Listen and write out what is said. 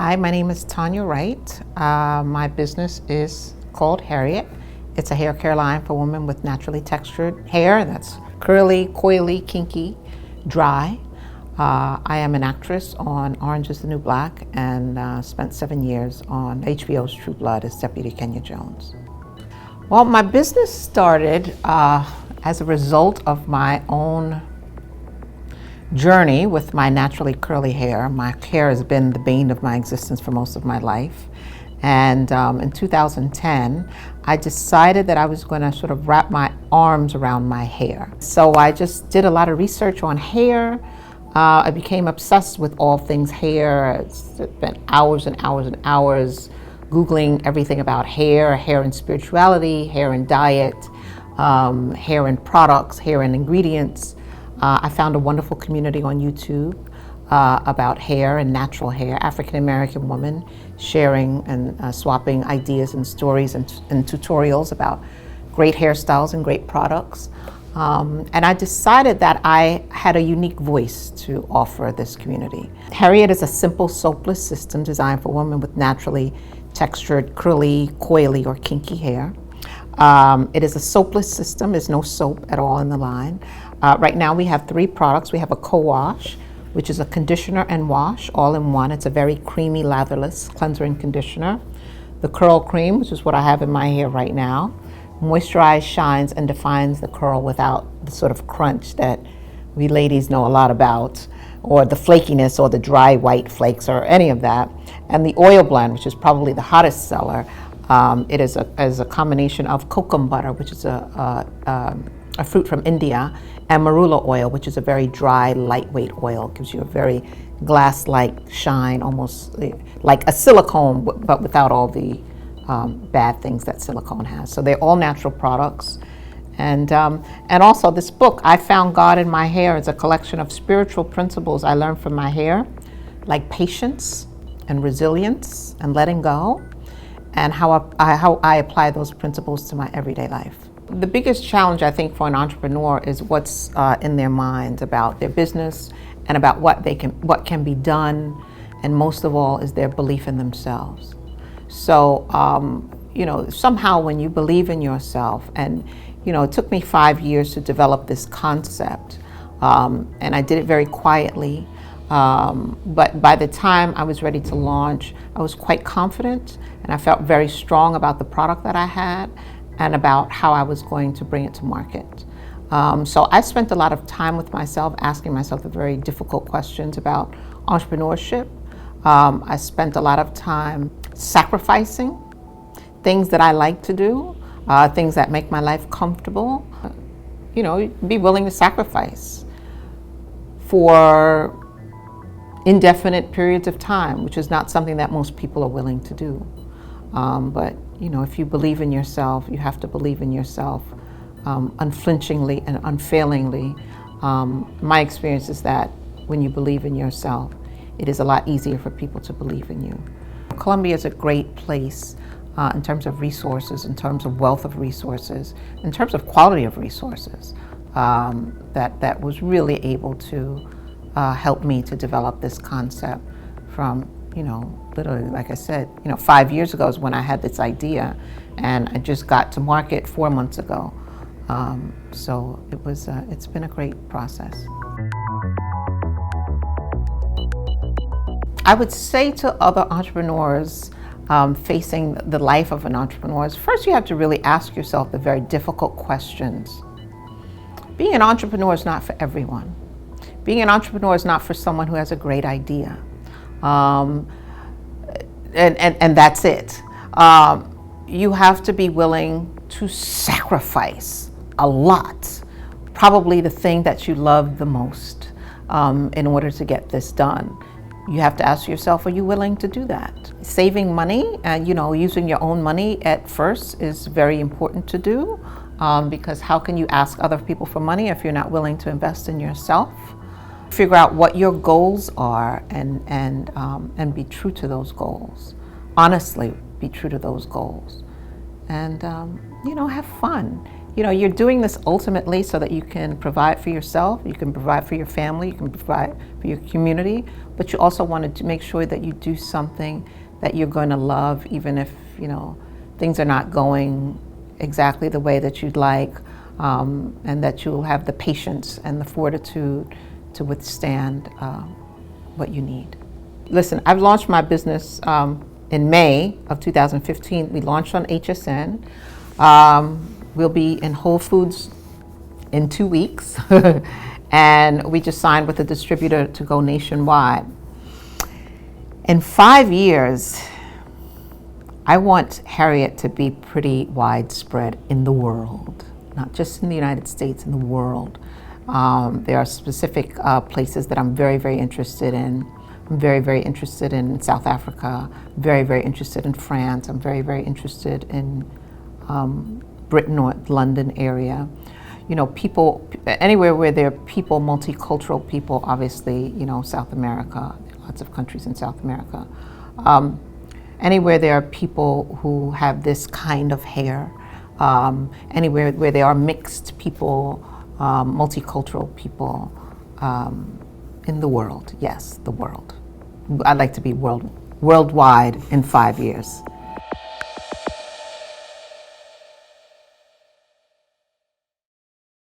Hi, my name is Tanya Wright. My business is called Harriet. It's a hair care line for women with naturally textured hair that's curly, coily, kinky, dry. I am an actress on Orange is the New Black and spent 7 years on HBO's True Blood as Deputy Kenya Jones. Well, my business started as a result of my own journey with my naturally curly hair. My hair has been the bane of my existence for most of my life. And in 2010, I decided that I was going to sort of wrap my arms around my hair. So I just did a lot of research on hair. I became obsessed with all things hair. I spent hours and hours and hours Googling everything about hair, hair and spirituality, hair and diet, hair and products, hair and ingredients. I found a wonderful community on YouTube about hair and natural hair, African-American women sharing and swapping ideas and stories and tutorials about great hairstyles and great products. And I decided that I had a unique voice to offer this community. Harriet is a simple soapless system designed for women with naturally textured, curly, coily, or kinky hair. It is a soapless system. There's no soap at all in the line. Right now we have 3 products. We have a co-wash, which is a conditioner and wash all in one. It's a very creamy, latherless cleanser and conditioner. The curl cream, which is what I have in my hair right now, moisturizes, shines, and defines the curl without the sort of crunch that we ladies know a lot about, or the flakiness or the dry white flakes or any of that. And the oil blend, which is probably the hottest seller, it is a combination of kokum butter, which is a fruit from India, and marula oil, which is a very dry, lightweight oil. It gives you a very glass-like shine, almost like a silicone, but without all the bad things that silicone has. So they're all natural products. And also this book, I Found God in My Hair, is a collection of spiritual principles I learned from my hair, like patience and resilience and letting go, and how I apply those principles to my everyday life. The biggest challenge, I think, for an entrepreneur is what's in their mind about their business and about what can be done, and most of all is their belief in themselves. So, somehow when you believe in yourself, and it took me 5 years to develop this concept, and I did it very quietly. But by the time I was ready to launch, I was quite confident, and I felt very strong about the product that I had and about how I was going to bring it to market. So I spent a lot of time with myself, asking myself the very difficult questions about entrepreneurship. I spent a lot of time sacrificing things that I like to do, things that make my life comfortable. Be willing to sacrifice for indefinite periods of time, which is not something that most people are willing to do. But if you believe in yourself, you have to believe in yourself unflinchingly and unfailingly. My experience is that when you believe in yourself, it is a lot easier for people to believe in you. Colombia is a great place in terms of resources, in terms of wealth of resources, in terms of quality of resources, that was really able to help me to develop this concept from, literally, like I said, 5 years ago is when I had this idea, and I just got to market 4 months ago. So it's been a great process. I would say to other entrepreneurs facing the life of an entrepreneur, first you have to really ask yourself the very difficult questions. Being an entrepreneur is not for everyone. Being an entrepreneur is not for someone who has a great idea. And that's it. You have to be willing to sacrifice a lot, probably the thing that you love the most, in order to get this done. You have to ask yourself, are you willing to do that? Saving money and using your own money at first is very important to do, because how can you ask other people for money if you're not willing to invest in yourself? Figure out what your goals are and be true to those goals. Honestly, be true to those goals. And have fun. You know, you're doing this ultimately so that you can provide for yourself, you can provide for your family, you can provide for your community, but you also want to make sure that you do something that you're going to love, even if, you know, things are not going exactly the way that you'd like, and that you'll have the patience and the fortitude to withstand what you need. Listen, I've launched my business in May of 2015. We launched on HSN. We'll be in Whole Foods in 2 weeks. And we just signed with a distributor to go nationwide. In 5 years, I want Harriet to be pretty widespread in the world, not just in the United States, in the world. There are specific places that I'm very, very interested in. I'm very, very interested in South Africa, very, very interested in France. I'm very, very interested in Britain or London area. You know, people, anywhere where there are people, multicultural people, obviously, you know, South America, lots of countries in South America. Anywhere there are people who have this kind of hair, anywhere where there are mixed people, multicultural people, in the world, yes, the world. I'd like to be worldwide in 5 years.